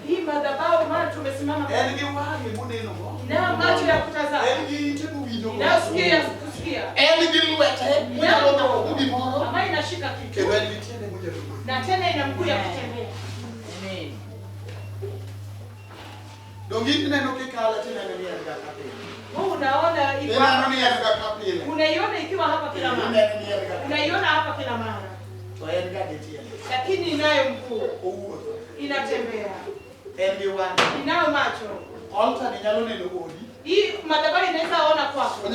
Hii madhabahu maana tumesimama. Na macho ya kutazama. Na kusikia. Ambayo inashika kitu. Na tena ina mguu ya kutembea. Amen. Unaona unaiona ikiwa hapa kila mara. Unaiona hapa kila mara. Lakini inayo mguu. Inatembea. Inayo macho. Hii madhabahu inaweza ona kwako.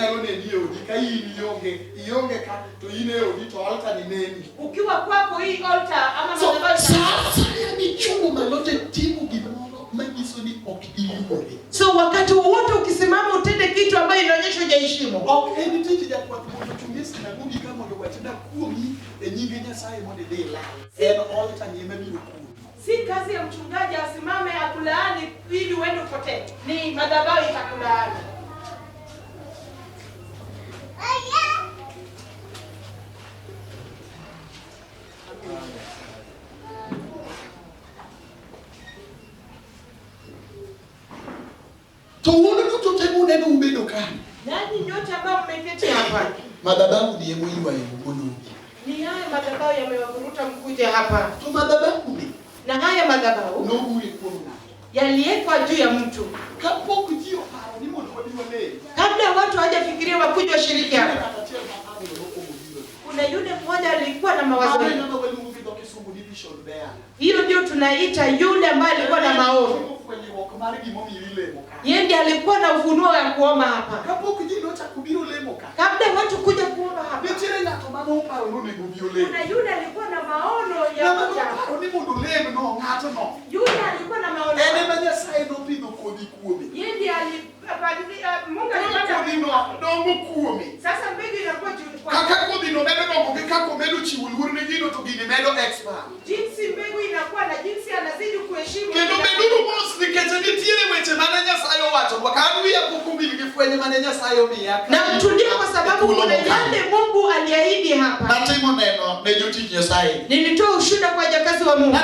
Ukiwa kwako hii altar ama madhabahu so wakati wote ukisimama utende kitu ambayo inaonyesha hujaheshimu. Si kazi ya mchungaji asimame akulaani ili uende upotee. Ni madhabahu itakulaani. Nani nyote ambao mmeketi hapa? Madhabahu ndiye mwiwa yukono. Ni haya madhabahu yamewavuruta mkuje hapa. Tu madhabahu ni. Na haya madhabahu No buri kuna. Yaliwekwa juu ya mtu. Kapo kujio hao ni mwana wale. Kabla watu hawajafikiria wakuje washiriki hapa. Kuna yule mmoja alikuwa na mawazo. Hiyo ndio tunaita yule ambaye alikuwa na maono. Yeye ndiye alikuwa na ufunuo wa kuomba hapa. Kabla watu kuja kuomba hapa. Kuna yule alikuwa na maono ya kuja. Yule alikuwa na maono. Yeye ndiye Mungu alipata. Sasa mbegu inakuwa juu kwa. Jinsi mbegu inakuwa na jinsi anazidi kuheshimu. Na mtulie kwa sababu kuna yale Mungu aliahidi hapa. Nilitoa ushuhuda kwa wajakazi wa Mungu.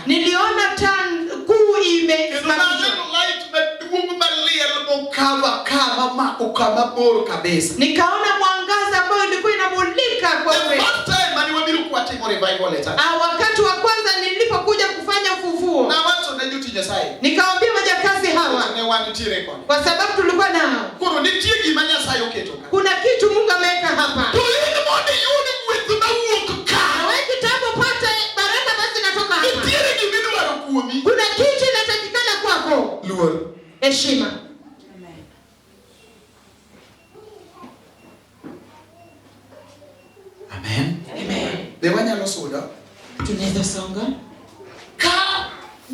Niliona taa kuu imesimamishwa. Nikaona mwangaza ambao ilikuwa inamulika kwa kweli. Wakati wa kwanza nilipokuja kufanya ufufuo. Nikawaambia wajakazi hawa. Kwa sababu tulikuwa nao. Kuna kitu Mungu ameweka hapa. Wewe kitabu pata baraka basi natoka hapa. Kuna kitu inatakikana kwako. Heshima. Amen. Amen. Bewanya no soda. Tunaweza songa. Ka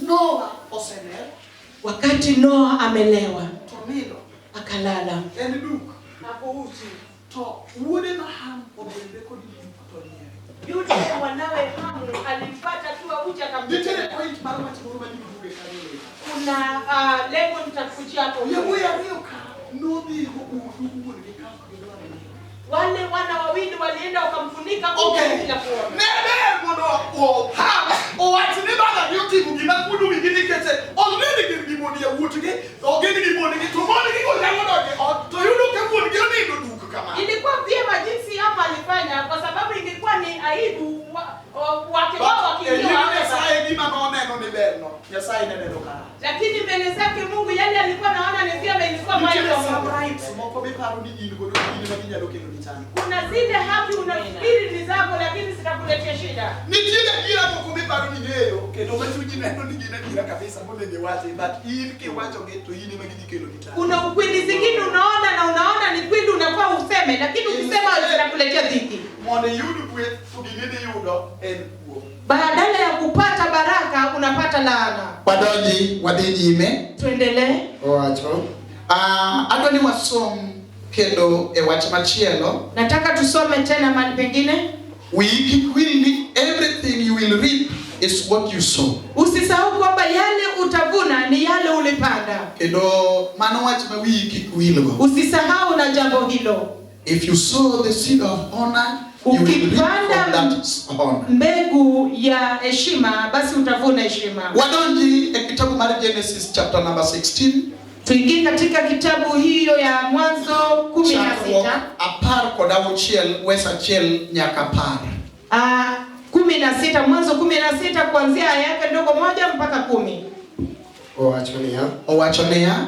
Noah osener. Wakati Noah amelewa. Tomilo. Akalala. Eniduk. Hapo uchi. To uone na ham obende ko di potonia. Yule wanawe Hamu alimpata tu uchi akamjia. Ditene point mara matimuru majibuge kanyo. Kuna lengo nitakujia hapo. Yebu ya rioka. No bi go udu ni kama wale wana wawili walienda wakamfunika kwa bila kuona. Nene mono o ha o atini bana yuti mugina kudu wigini kete. Already gimoni ya wutuge. Ogeni gimoni gitumoni gigo lemono ge. To yudo kemoni gani ndo duka kama. Ilikuwa vyema jinsi hapa alifanya kwa sababu ingekuwa ni aibu wake wao wakiingia. Lakini mbele zake Mungu yale alikuwa anaona ni vyema ilikuwa maisha ya Mungu. Kuna zile haki unafikiri ni zako lakini zitakuletea shida. Kuna ukweli zingine unaona na unaona ni kweli unafaa useme lakini ukisema zitakuletea dhiki. Badala ya kupata baraka unapata laana. Wadiji tuendelee. Oacho. Adoni wasom kendo wach machielo. Nataka tusome tena mahali pengine. Everything you will reap is what you sow. Usisahau kwamba yale utavuna ni yale ulipanda. Kendo mano wach ma wiki kwilgo. Usisahau na jambo hilo. If you sow the seed of honor, Ukipanda mbegu ya heshima, basi utavuna heshima. Wadonji kitabu cha Genesis chapter number 16. Tuingie katika kitabu hiyo ya Mwanzo 16. Apar kodawo chiel wesa chiel nyaka par. 16, Mwanzo 16 kuanzia aya yake ndogo 1 mpaka 10. Owachonea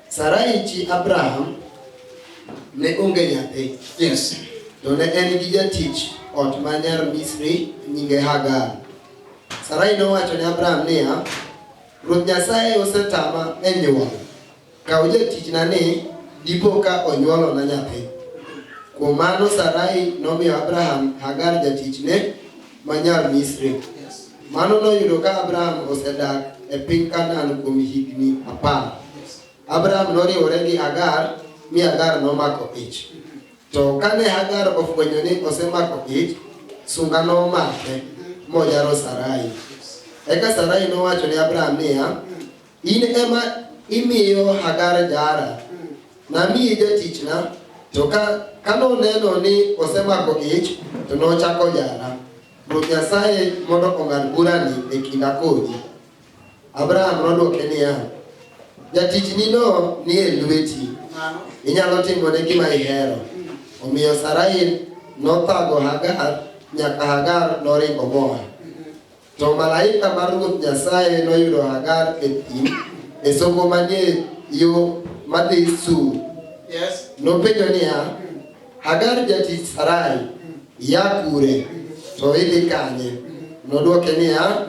Sarai chi Abraham ne onge nyathi. Yes. To ne en gi jatich ot manyar Misri nyinge Hagar. Sarai nowacho ne Abraham niya, Ruoth Nyasaye osetama e nyuol. Kaw jatichna ni dipo ka onyuolo na nyathi. Kuom mano Sarai nomiyo Abraham Hagar jatichne manyar Misri. Mano noyudo ka Abraham osedak e piny Kanaan kuom higni 10. Abraham noriwore gi Hagar, mi Hagar nomako ich. To kane Hagar ofwenyo ni osemako ich, sunga nomake mojaro Sarai. Eka Sarai nowacho ne Abraham niya, in ema imiyo Hagar jara, namiyi jatichna, to ka noneno ni osemako ich, to nochako jara. Ruoth Nyasaye mondo ong'ad burani e kinda kodi. Abraham nodwoke niya, jatichni no ni e lweti, inyalo timone gima ihero. Omiyo Sarai nothago Hagar nyaka Hagar noringo moa. To malaika mar Ruoth Nyasaye noyudo Hagar e thim e soko manie yo madhi Sur. Yes. Nopenjo niya, Hagar jatich Sarai, ya kure? To idhi kanye? Nodwoke niya,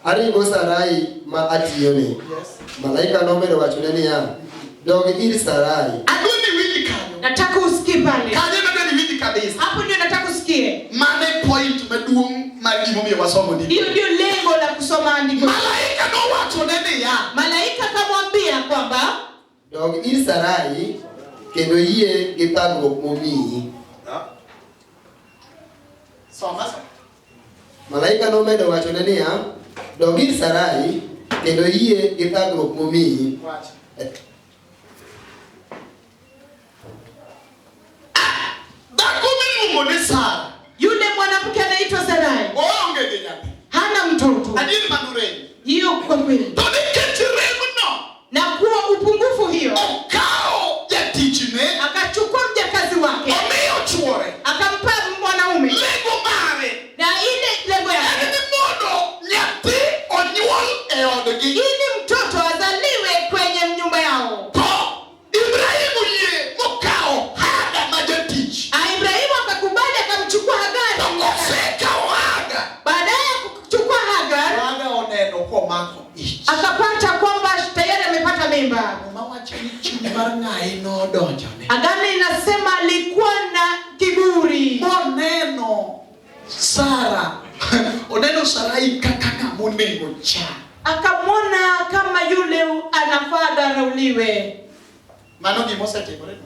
aringo Sarai ma atiyone. Yes. Malaika nomedo wachone niya, dog ir Sarai. Aduni wiki kanyo. Nataka usikie pale. Kanyo nadoni wiki kabisa. Hapo ndio nataka usikie. Mane point maduong' magimo miyo wasomo ndi. Hiyo ndio lengo la kusoma andiko. Malaika nowacho ne ya. Malaika kamwambia kwamba dog ir Sarai kendo yie gi thagruok momiyi. Soma. Malaika nomedo wachone niya, dog ir Sarai kendo yie gi thagruok momiyi. Wacha. Sara. Yule mwanamke anaitwa Sarai. Onge gi nyathi. Hana mtoto. Adil manure. Hiyo kwa kweli. To nikechiremo no. Na kuwa upungufu hiyo. Okao jatichne. Akachukua mjakazi wake. Omiyo chuore. Akampa mwanaume. Lego mare. Na ile lego yake. Ni modo nyathi onyuol e odgi. Ili mtoto azaliwe kwenye nyumba yao. To Ibrahimu ye mokao Hagar majatich. Ibrahimu akakubali akamchukua Hagar. Tokoseka Hagar. Baadaye kuchukua Hagar. Hagar oneno kwa mako ich. Akapata kwamba tayari amepata mimba. Mama chini chini mar ngai no donjone. Agano inasema alikuwa na kiburi. Oneno Sara. Oneno Sarai kaka moneno cha. Akamwona kama yule anafaa dharauliwe. Mano gimose timore.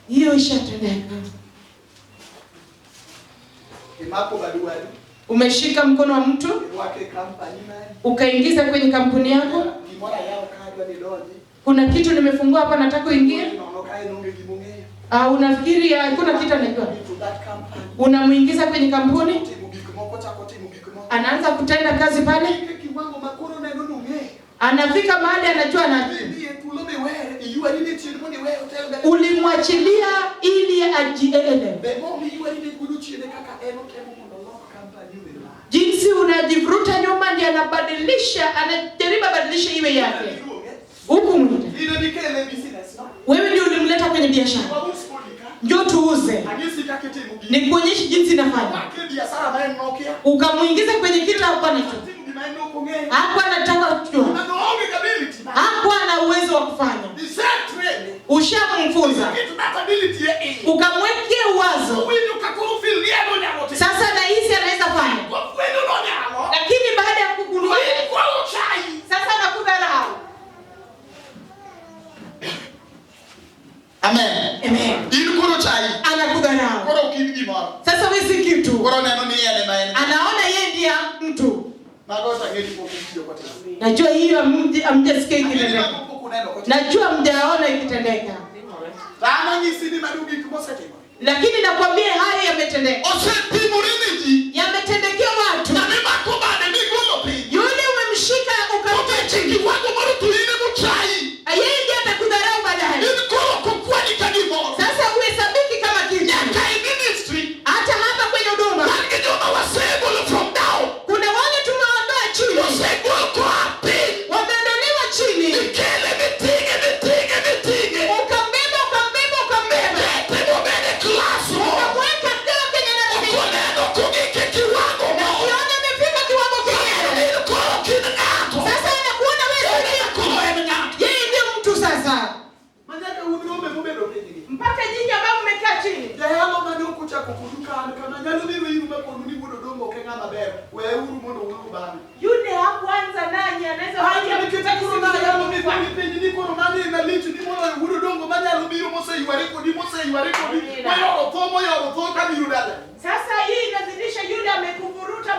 Hiyo ishatendeka. Imako baduari. Umeshika mkono wa mtu, Wake kampani naye. ukaingiza kwenye kampuni yako. Kimora yao kadwa ni doji. Kuna kitu nimefungua hapa nataka uingie. Unaonoka inonge gimongea. Unafikiri hakuna kitu anajua? To that company. Unamuingiza kwenye kampuni, Timu bikimo chako timu bikimo. anaanza kutenda kazi pale. Kiwango makoro na nono nge. Anafika mahali anajua na ulimwachilia ili ajielele. Jinsi unajivuruta nyuma ndiye anabadilisha, anajaribu badilisha iwe yake. Huku mwingine. Wewe ndio ulimleta kwenye biashara. Njoo tuuze. Nikuonyeshe jinsi inafanya. Ukamuingiza kwenye kitu hapo anacho. Hapo anataka kujua. Hapo ana uwezo wa kufanya. Ushamfunza. Ukamwekea uwazo. Sasa na hisi anaweza fanya. Lakini baada ya kugundua sasa anakudharau. Amen. Amen. Ilikuwa chai. Anakudharau. Koro kibigi mara. Sasa wewe si kitu. Koro neno ni yeye maana. Anaona yeye ndiye mtu. Magota ngeli pokuja kwa tena. Najua hiyo amjasikia ikitendeka. Najua mjaona ikitendeka. Rama nyisi ni madugi kubosete. Lakini nakwambia haya yametendeka. Yametendekea watu. Yule umemshika ukamtia yeye ndiye atakudharau baadaye. Sasa uhesabiki kama kitu. Hata hapa kwenye huduma kuna wale tumeondoa chini. Wameondolewa chini. Mpaka nyinyi ambao mmekaa chini. Jayalo mani ukucha kukuduka kana nyalo biru yiru mekonu ni budo dongo kenga maber. We uru mono uru bana. Yule hakuanza nani anaweza haya nikitakuno na yalo biru penyi ni kono mani na litu ni mono uru dongo manyalo biru mose iwareko di mose iwareko di. Moyo to kabiru dada. Sasa hii inazidisha yule amekuvuruta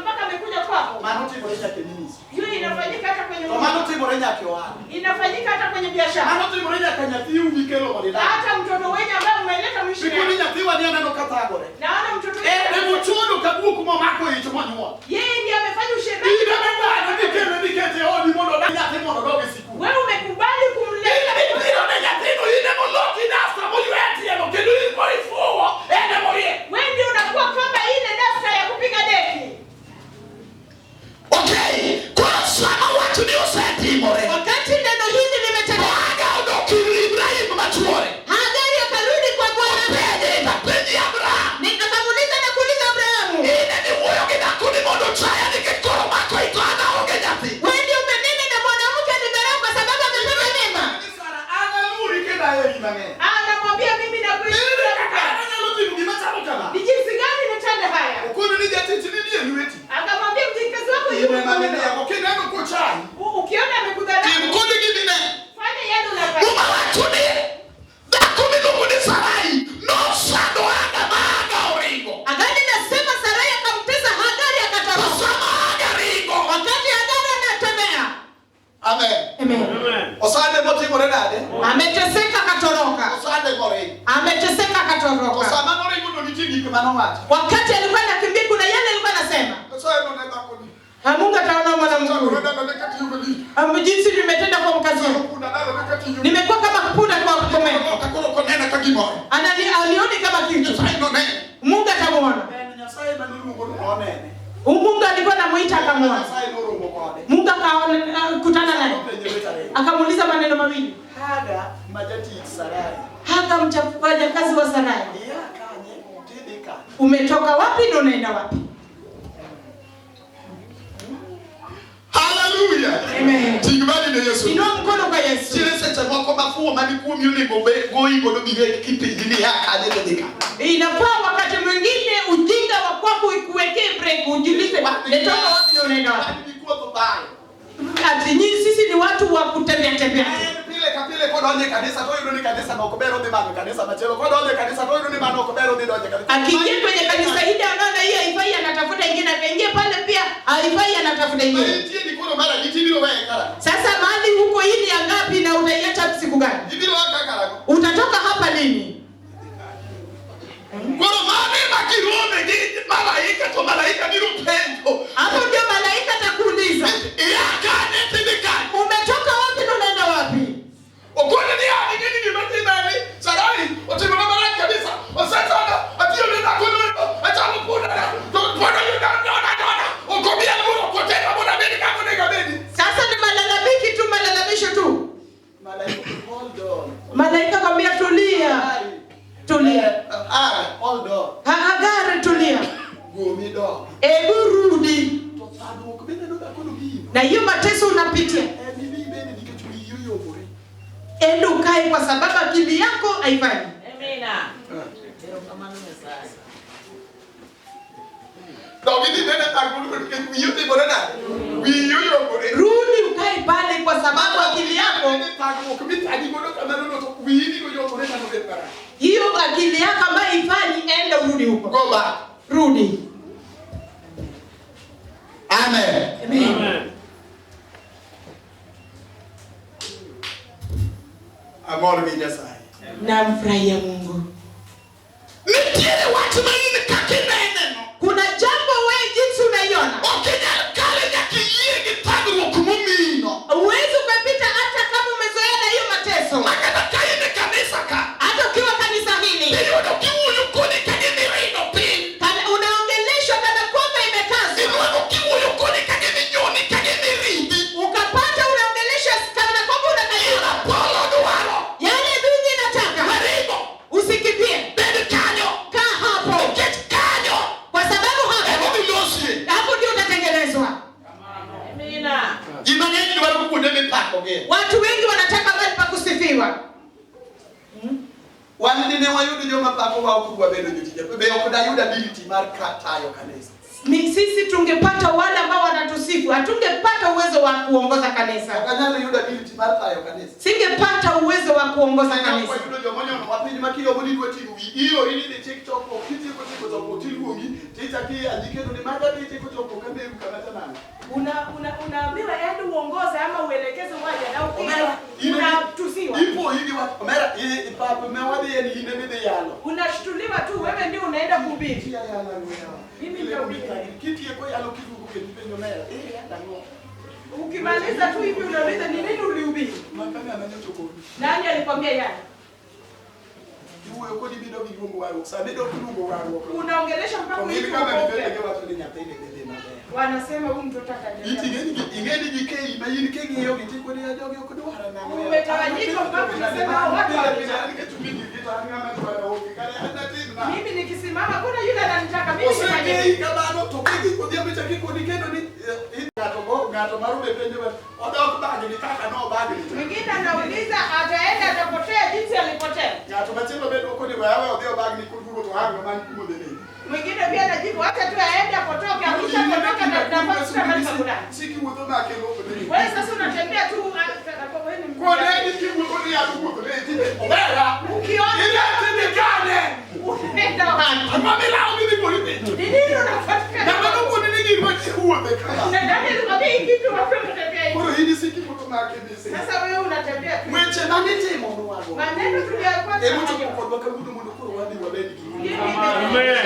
mpaka amekuja kwako. Manoti boresha kenini. Yule inafanyika hata kwenye manoti boresha kiwa. Inafanyika hata kwenye biashara. Manoti boresha kanyati ubikelo modela. Hata mtoto wenye ambaye umeleta mshirika. Biko ninya tiwa ni ana no katagore. Naona mtoto wenye. Hebu chuno kabuku mamako hicho mwanyo. Yeye ndiye amefanya ushirika. Ina baba nikete ni mono da nyate mono doge siku. Wewe umekubali kumleta. Ndio na nyate no ine mono kinasta moyo eti eno kedu iko ifuwa. Ene moye. Wewe ndio unakuwa kama ile dasta ya kupiga deki. Okay. Kwa sana watu ni useti more. Wakati neno hili limetendeka. Haga ukiri Ibrahim matuore. Hagari akarudi kwa Bwana. Penye Abraham. Nikamuuliza na kuuliza Abrahamu. Ine ni moyo kidakuni mondo chaya nikikoro mako itwana ogejati. Wewe ndio umenene na mwanamke ni baraka kwa sababu amepata neema. Sara ana nuri kenda yeye mame. Anamwambia mimi na kuishi kaka. Ana nuri mgimata kama. Ni jinsi gani nitende haya? Ukuni ni jati chini ni niweti. Akamwambia mjikazi wako yuko maneno yako kenda kwa chai. Ukiona amekudharau. Kimkoni kibine. Fanya yale unafanya. Uma watu ni. Dakumi ndugu ni Sarai. No shado anga maanga oringo. Agani nasema Sarai akamtesa Hagari akatoroka. Sama Hagari. Wakati Hagari anatembea. Amen. Amen. Osande moti morenade. Ameteseka akatoroka. Osande more. Ameteseka akatoroka. Osama more ngundo nitigi kwa manowati. Wakati alikuwa anakimbia kuna yale alikuwa anasema. Osande ndo ndakoni. Mungu ataona mwanamke. Jinsi nimetenda kwa mkazi wangu. Nimekuwa kama kupunda kwa kukomea. Alioni kama kitu. Mungu atamuona. Mungu alikuwa anamuita akamuona. Mungu akakutana naye. Akamuuliza maneno mawili. Haga mjakazi wa Sarai. Umetoka wapi na unaenda wapi? Hallelujah. Amen. Tingibali na Yesu. Inua mkono kwa Yesu. Chile sasa mwako mafuo malikuwa miuli goingo no biwe kipindi yaka ajedeka. Inafaa wakati mwingine ujinga wa kwako ikuwekee break ujiulize netoka wapi na unaenda wapi? Nilikuwa tobaya. Ati nyinyi sisi ni watu wa kutembea tembea. Kapile kwa donye kanisa to yuni kanisa na okobero de mano kanisa machelo kwa donye kanisa to yuni mano okobero de donye kanisa. Akiingia kwenye kanisa hili anaona hii haifai anatafuta ingine, akaingia pale pia haifai anatafuta ingine. Ndio ni kuna mara nitibiro wewe kala. Sasa mahali huko hii ni ngapi na utaiacha siku gani? Nitibiro waka kala. Utatoka hapa lini? Kwa maana makirome ni malaika ni upendo. Hapo ndio malaika atakuuliza. Yakane tibika. Umetoka wapi na unaenda wapi? Okona ni hadi nini ni matindani? Sarai, otimama baraka kabisa. Osatana, atio nenda kono, atamu kuna. Tupona yuna. Okobia ngoro koteka bona beni kama nega beni. Sasa ni malalamiki tu, malalamisho tu. Malaika hold on. Malaika kwambia tulia. Tulia. Hold on. Hagari tulia. Gomido. Ebu rudi. Tofado okubene ndo kono bi. Na hiyo mateso unapitia. Bibi beni dikachuli yoyo bore. Endo ukae kwa sababu akili yako haifanyi. Amina. Ndio kama nimesasa. Daudi nene takulu yote bore na. Yoyo bore. Rudi ukae pale kwa sababu akili yako. Hiyo akili yako ambayo haifanyi, enda urudi huko. Go back. Rudi. Amen. Amen. Amor mi Nyasaye. Namfurahia Mungu. Watu wengi wanataka mahali pa kusifiwa. Wanene wayudo joma pako wao kubwa bedo jotija. Be okudayuda ability mar tayo kanisa. Sisi tungepata wale ambao wanatusifu, hatungepata uwezo wa kuongoza kanisa. Akanyalo yuda ability mar tayo kanisa. Singepata uwezo wa kuongoza kanisa. Wayudo joma nyono wapinyi makiyo bodi dwati wi. Iyo ini ni TikTok okiti ko to tilwongi. Tita ki andikedo ni mada titi ko to kambe kamata nani. Unaambiwa yaani uongoze ama uelekeze waje na unatusiwa. Ipo hivi watu Omera papa mewadi yani ine bide yalo. Unashtuliwa tu wewe ndio unaenda kuhubiri. Mimi ndio kiti yako yalo kitu kukenipenda Omera. Ukimaliza tu hivi unauliza ni nini ulihubiri? Makanga ananyotoko. Nani alikwambia yale? Uwe uko dibido bigongo wao. Sabido kidogo wao. Unaongelesha mpaka hivi kama nipeleke watu ni nyapende bebe mabaya. Wanasema huyu mtoto atanielewa. Ingeni jikei mayini kenge yao kitiko ni ajoge kudwara na wewe. Umetawanyika mpaka unasema watu wanataka. Mimi nikisimama kuna yule ananitaka mimi nifanye. Oseke kabano tokiki kudia mecha kiko nikendo ni gato marume penje oda bagi nikaka no bagi. Mwingine anauliza ataenda atapotea jinsi alipotea. Gato machelo bedo koni wewe odio bagi nikudugo to hanga mani kumudeni. Mwingine pia anajibu acha tu aende apotoke akisha potoka na nafasi kama ni kabla. Siki mwoto na kelo kodi. Wewe sasa unatembea tu kwa nini kwa nini kibu kodi ya dugo kodi tipe. Obera ukiona ile tindikane. Nenda wapi? Amamela mimi polipe. Nini unafuata? Na bado kodi nini ngochi huwa beka. Na ndani nikwambia hiki kitu wapi unatembea hivi? Kwa hiyo siki mwoto na kebisi. Sasa wewe unatembea tu. Mweche na niti mono wako. Maneno tuliyokuwa Hebu tukokodoka mudu mudu kwa wadi wa bedi. Amen.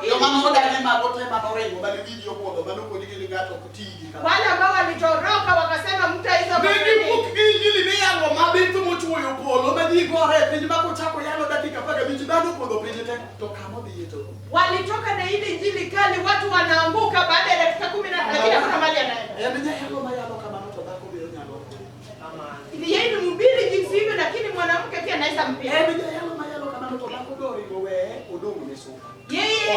Yo mamoda ni mabote manorengo bali video kwa bado kwa nigili gato kutigi kama. Wale ambao walitoroka wakasema mtu hizo Ndio kukingili ni yango mabintu mtu huyo polo madiko repe ni mako chako yalo dakika paka bichi bado kwa dopeje tena to kama bieto. Walitoka na ile injili kali watu wanaanguka baada ya dakika 10 na kuna mali anaenda. Yaani yalo mayalo kama mtu bako bio nyalo. Ili yeye ni mhubiri jinsi hivyo lakini mwanamke pia anaweza mpia. Yaani yalo mayalo kama mtu bako dori gowe udongo mesuka. Yeye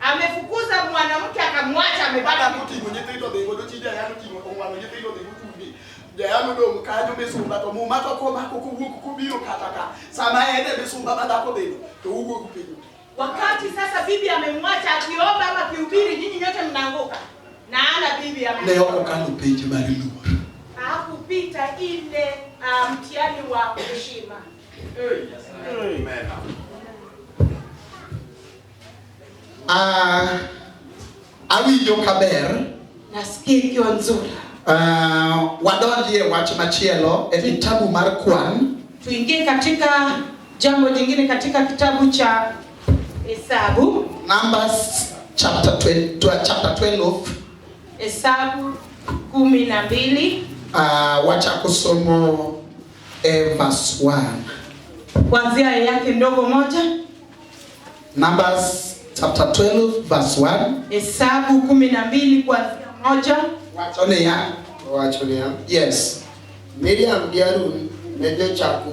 amefukuza mwanamke akamwacha amebaki kuti mwenye tendo de godo chida yanu kimo ongwa mwenye tendo de gutubi yanu do mkanyo mesumba to mumato ko mako kubiro kataka sama ende mesumba badako beno to ugo kupinyo. Wakati sasa bibi amemwacha akiomba ama kihubiri nyinyi nyote mnaanguka na ana bibi leo okano page bali luo hakupita ile mtihani wa heshima. Awinjo kaber. Nasikia ikiwa nzuri. Wadonjie wach machielo e kitabu mar Kwan. Tuingie katika jambo jingine katika kitabu cha Hesabu. Numbers chapter 12. Hesabu 12. Wacha kusomo verse 1. Kuanzia yake ndogo moja. Numbers chapter 12 verse 1. Hesabu 12 kuanzia moja. Wachone ya. Yes. Miriam gi Harun ne jochako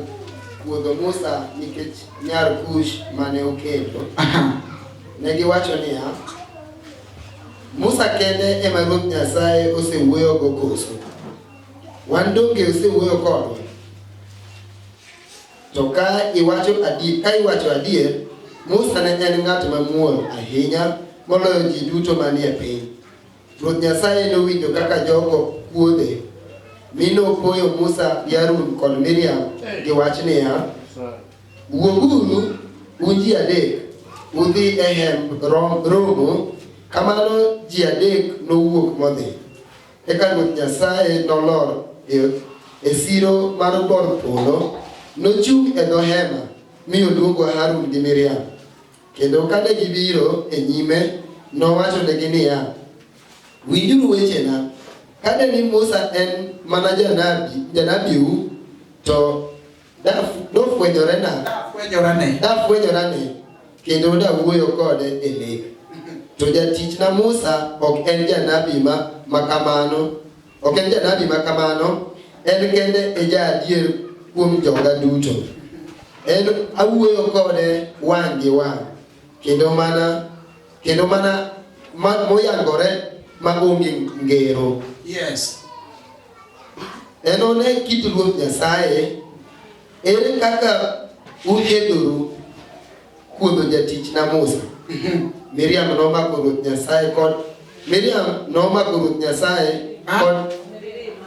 puodho Musa nikech nyar Kush mane okendo. Ne giwacho niya, Musa kende ema Ruoth Nyasaye osewuoyo go koso. Wan donge osewuoyo kodwa. To ka iwacho adier, Musa ne en ng'at mamuol ahinya moloyo ji duto manie piny. Ruoth Nyasaye nowinjo kaka jogo kuodhe. Mi nopuoyo Musa gi Harun kod Miriam gi wach niya, wuoguru un ji adek, udhi e hemb romo. Kamano ji adek nowuok modhi. Eka Ruoth Nyasaye nolor e siro mar bor polo, nochung' e dho hema mi oluongo Harun gi Miriam. Kendo kane gibiro e nyime, nowacho negi niya, winjuru wechena. Kane ni Musa en mana janabiu, to dafwenyorane kendo dawuoyo kode e lek. To jatichna Musa ok en janabi makamano. En kende e jaadier kuom joga duto. En awuoyo kode wang' gi wang'. Kendo mana moyangore maonge ngero. Yes. Enone kit Ruoth Nyasaye ere kaka ukeduru kuodho jatich na Musa. Miriam nomako Ruoth Nyasaye kod Miriam nomako Ruoth Nyasaye kod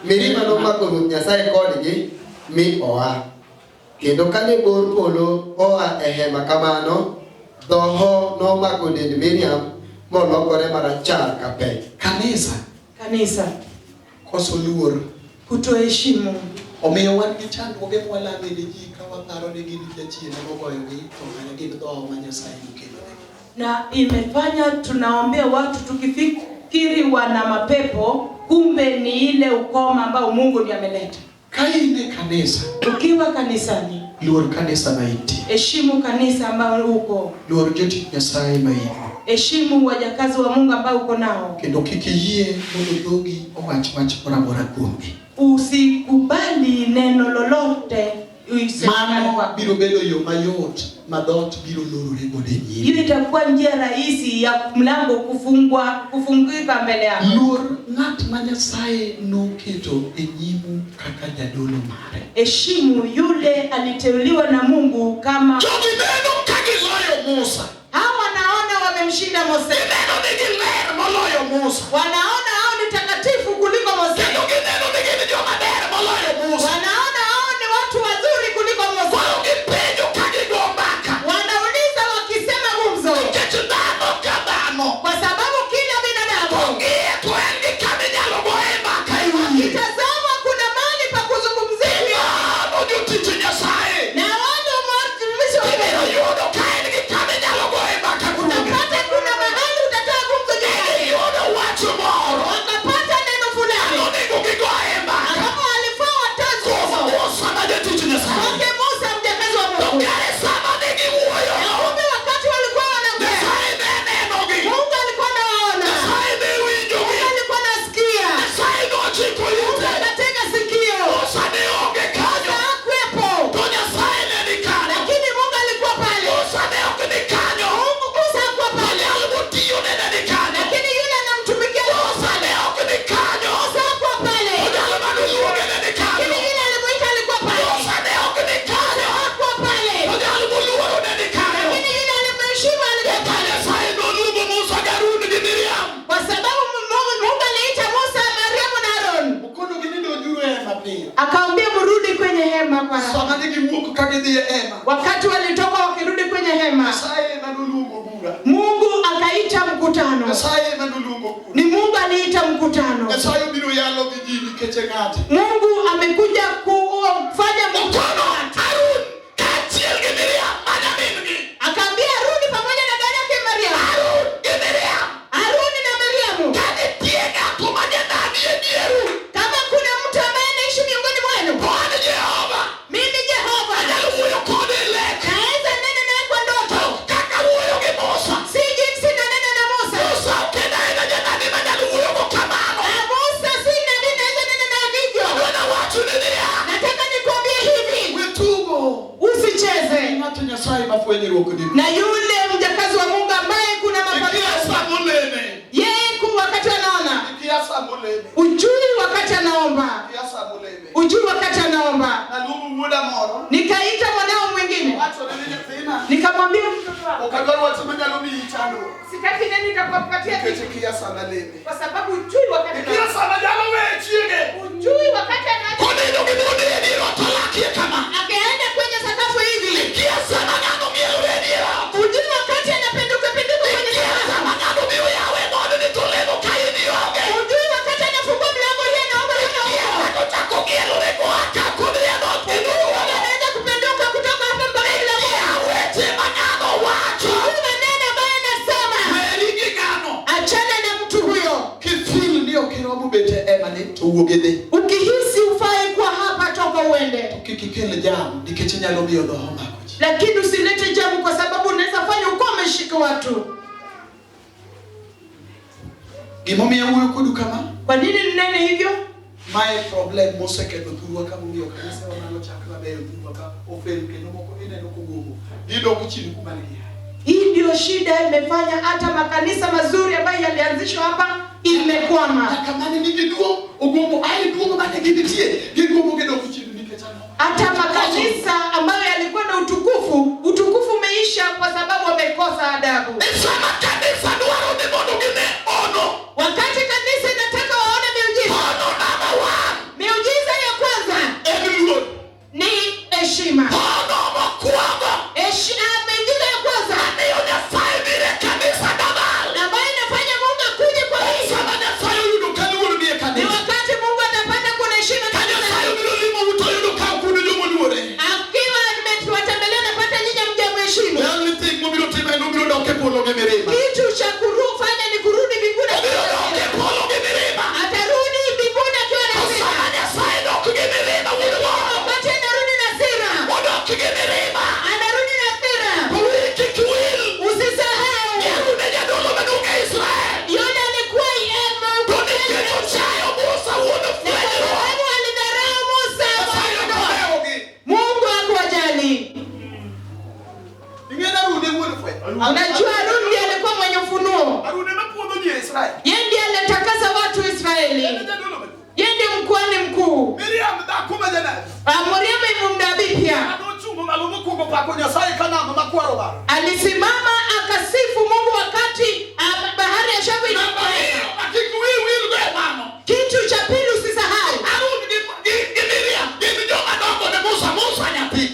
Miriam nomako Ruoth Nyasaye kodgi mi oa. Kendo kane bor polo oa e hema kamano, dhoho nomako dend Miriam molokore marachar ka pe. Kanisa Koso luor. kutoheshimu. Omiyo wan gi chandruoge mwalame ne ji ka waparo ni gin jachien mogoyogi to mana gin dhoho ma Nyasaye mokelo. Na imefanya tunaombea watu tukifikiri wana mapepo, kumbe ni ile ukoma ambao Mungu ndiye ameleta. Kaine kanisa. Ukiwa kanisani, Luor kanisa maiti. heshimu kanisa ambao uko. Luor jotich Nyasaye maiti. Heshimu wajakazi wa Mungu ambao uko nao. Kendo kikiyie mondo dhogi owach mora kuomgi. Usikubali neno lolote Mano biro bedo yo mayot madhot biro lorore gode nyiri. Hiyo itakuwa njia rahisi ya mlango kufungika mbele yako. Luor ng'at ma Nyasaye noketo e nyimu kaka jadolo mare. Heshimu yule aliteuliwa na Mungu kama Jogi neno kagiloyo Musa. Hawa wanaona wamemshinda Mose. Neno nigi ler moloyo Musa. Wanaona hao ni takatifu kuliko Mose. Kendo neno nigi joma ber moloyo Musa. Wanaona hao ni watu wazuri kuliko Mose. Wao gipenjo kagigo mbaka. Wanauliza wakisema gumzo. Nikech dhano ka dhano. Kwa sababu kila binadamu Ongea to en gi kama inyalo goye mbaka e wiye. kitazama kuna mahali pa kuzungumzia. Dhano jotich Nyasaye. Na wale watumishi wa Ibiro Mungu. yudo ka en gi kama inyalo goye mbaka kuomgi. Utapata kuna mahali utatoa gumzo juu yake. Yudo wach moro. Wakapata neno fulani. Onego gigoye mbaka. Ambapo walifaa watoe gumzo. Musa ma jatich Nyasaye. Wake Musa mjakazi wa To Mungu. kare sama ne giwuoyo. Kumbe wakati walikuwa wanaongea, Nyasaye ne nenogi. Mungu alikuwa anawaona. Nyasaye ne winjogi. Mungu alikuwa anasikia. Nyasaye nochiko Mungu ite. anatega sikio. Musa ne onge kanyo. Hakuwepo. To Nyasaye ne ni kanyo. Lakini Mungu alikuwa pale. Musa ne ok ni kanyo. Musa hakuwa pale. Jal motiyo ne ni kanyo. Lakini yule anamtumikia Musa ne ok ni kanyo. Musa hakuwa pale. Jal manoluonge ne ni kanyo. Lakini yule alimuita alikuwa pale. Musa ne ok ni kanyo. Hakuwa pale. Jal moluoro ne ni kanyo. Lakini yule alimheshimu alikuwa pale. Nyasaye noluongo Musa gi Harun gi Miriam. Kwa sababu Mungu aliita Musa, Mariamu na Aaron. Okono gi ni dojuru e hema piyo. Akaambia mrudi kwenye hema kwa haraka. Sama ne giwuok ka gidhi e hema. Wakati walitoka wakirudi kwenye hema, Nyasaye ema noluongo bura. Mungu akaita mkutano. Nyasaye ema noluongo bura. Ni Mungu aliita mkutano. Nyasaye obiro yalo gi ji nikech ng'ate. Mungu amekuja kufanya Okono Harun kaachiel gi Miriam ma nyamingi. Akaambia Haruni pamoja na dada yake Mariamu. Harun gi Miriam. Haruni na Mariamu. Ka nitie ng'ato ma janani e dieru. Kama kuna mtu ambaye anaishi miongoni mwenu, To an Jehova. mimi Jehova Anyalo wuoyo kode e lek. naweza nena naye kwa ndoto. Kaka wuoyo gi Musa. Si jinsi nanena na Musa. Musa ok en aena janani ma nyalo wuoyo go kamano. Na Musa si nani naweza nena na vivyo. Adwani awachone niya. Nataka nikwambie hivi, Wetugo. usicheze Ng'ato Nyasaye mafwenyruok ni. na yule mjakazi wa Mungu ambaye kuna Ikia mapambano. samolene. Yeye wakati anaona, Ikia samolene. ujui wakati anaomba, Ikia samolene. ujui wakati anaomba. Naluongo wuoda moro. Nikaita mwanao mwingine, Wachone ni nyathina. nikamwambia mtoto wako, Ok adwar wach manyalo miyi chandruok. sitaki neno nitakupatia Nikech kitu, ikia sama lene. kwa sababu ujui wakati Ikia anaomba. sama nyalo weye chiege. Ujui wakati anaomba. Konindo gi monde e dier ot olakie kama. Akaenda kwenye sakafu hivi. Ikia sama ng'ano mielo e dier ot. Ujui wakati anapinduka kwenye Ikia sakafu. sama ng'ano biro yawe mondo ni to lemo ka in ionge. Ujui wakati anafungua mlango yeye anaomba Ikia hana. ng'ano chako gielore koa ka kudhi e dhoot kendo wuoyo. Anaenda kupinduka kutoka hapa mpaka kila Ikia weche ma ng'ano wacho. Ujui maneno ambayo anasema. Weri gi ng'ano. Achana na mtu huyo. Kifil ni ok iromo bet e ema ni to wuog idhi. Ukihisi ufai kuwa hapa, toka uende. Kik ikel jam nikech inyalo miyo dhoho mako ji. Lakini usilete jamu, kwa sababu unaweza fanya uko umeshika watu. Gimomiyo wuoyo kodu kama? Kwa nini ninene hivyo? Mae problem moseketho thurwa ka momiyo kanisa wanalo chakla beyo thurwa ka ofel kendo moko ineno kogomo. Gidoko chini kuma ne giaye. Hii ndio shida imefanya hata makanisa mazuri ambayo yalianzishwa imesimamishwa hapa, imekwama. Kama ni giduo, ugomo ai duo mane giditie. Gigomo gedo kuchini niketano. Hata makanisa ambayo yalikuwa na utukufu umeisha kwa sababu wamekosa adabu. Esama kanisa duaro de mondo gine ono. Wakati kanisa inataka waone miujiza. Ono number 1. Miujiza ya kwanza ni heshima. Ono mkwango. Miujiza ya kwanza Ndio nafai vile kanisa dabal. ambayo inafanya Mungu akuje kwa hii. Sama nafai yudu kanuru ni Ni kanisa. wakati Mungu atapanda kuna heshima kanisa. Kanisa yudu limo uto yudu kakudu yumu duore. Akiwa nimetembelea napata nyinyi mje mheshimu. Yali thing mumiro time mumiro doke polo gemerema. Kitu cha kufanya ni kurudi mbinguni. Mumiro doke polo gemerema. Atarudi mbinguni akiwa na hasira. Sama nafai doke gemerema wudu. Wakati anarudi na hasira. Wudu gemerema. Anarudi na hasira. Wiki tuil. Usisahau. Yerude jadolo manuka Israel. Yule alikuwa yema. Tuni kito chayo Musa wudu fwenye. Mungu alidharau Musa. Sayo kameogi. Mungu hakuwajali. Ingena rude wudu fwenye. Unajua Haruni ndiye alikuwa mwenye ufunuo. Arude mapuodho ni Israel. Yeye ndiye alitakasa watu wa Israeli. Yeye ndiye mkuhani mkuu. Miriam da kuma jana. Miriamu imumnabii pia. Adochumo malumu kugo pako Nyasaye kana makwaro ba. Alisimama akasifu Mungu wakati bahari ya Shamu Nambari akikuwi will be mano. Kitu cha pili usisahau. Arudi ni Miriam, ni jonga dogo ni Musa nyati.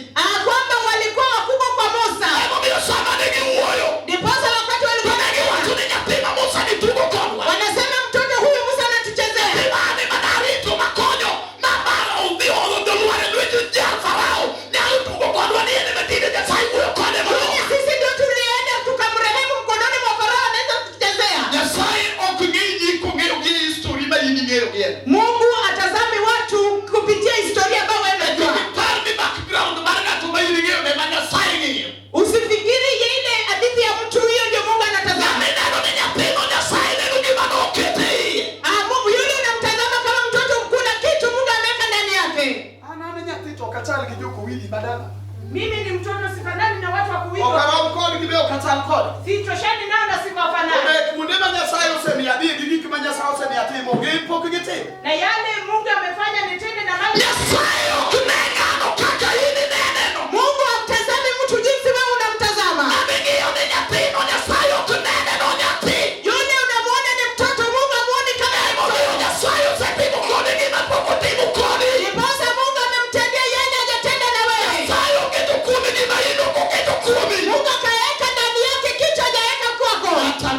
Kwamba walikuwa wakubwa kwa Musa. Ego bio sama nigi uoyo. Ndiposa wakati walikuwa Nigi watu ni nyati na Musa ni tugo konwa. wanasema mtoto huyu Musa anatuchezea. Imani manari tu makonyo. Na mara uvi olo doluare luitu jia farao. Ni alu tugo konwa ni ene metide Nyasaye uyo kone mano. Sisi ndio tulienda tukamrehemu mkononi mwa Farao anaweza kutuchezea. Nyasaye okungiji kungeo gi history ma yini ngeo gi. Mungu atazami watu kupitia historia ambayo wewe unajua. Parmi background marga tu ma yini ngeo ne ma Nyasaye ngeo. Usifikiri ile hadithi ya mtu huyo ndio Mungu anatazama. Neno ni nyapino Nyasaye neno gi mano okete. Mungu yule unamtazama kama mtoto mkuu na kitu Mungu ameweka ndani yake. Ana nyati to kachali gi joko wili badala. Mimi ni mtoto sifanani na watu wa kuitwa. Okaram kodi gi be okachal kodi. Sitoshani nao na siwafanani. Obe munde ma Nyasaye osemi adi gi gik ma Nyasaye osemi atimo gi pok gi tim. Na yale Mungu amefanya nitende na mali. Nyasaye okunenga no kaka yini neno. Mungu hamtazami mtu jinsi wewe unamtazama. Abigio ni nyapino Nyasaye okunene no nyati. Yule unamuona ni mtoto, Mungu amuone kama ni mtoto. Nyasaye osepimo kodi gi ma pok otimo kodi. Ndiposa Mungu amemtendea yale hajatenda na wewe. Nyasaye oketo kuomi gi ma ino oketo kuomi. Mungu akaweka ndani yake kitu hajaweka kwako.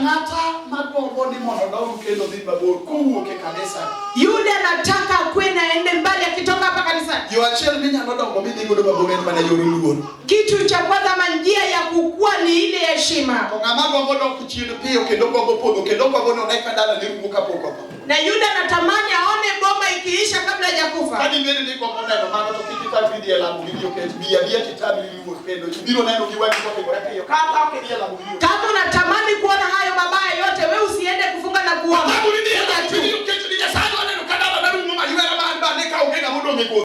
Ng'ata magombo ni mondo dauru kendo dhi mabor kowuok e kanisa. Yule anataka kwenda aende mbali akitoka hapa kanisani. Yo achiel minyalo dongo midhi godo mabor en mana yor luor. Kitu cha kwanza ama njia ya kukua ni ile heshima. To ng'ama gombo dok chien piyo kendo gombo podho kendo gombo ni oneka dala ni rumo kapok opa. Na yule anatamani aone bomba ikiisha kabla hajakufa. Kadi ngeni ni gombo neno mano to kiki ta vidi e lamu video ket bia kitabu luor kendo biro neno gi wani ko piyo. Kata ok ni lamu video. Kama unatamani kuona hayo mabaya yote, wewe usiende kufunga na kuomba. Lamu ni video ket ni Nyasaye neno kadala na rumo ma ywera man ba ne ka onge ng'ama odong' e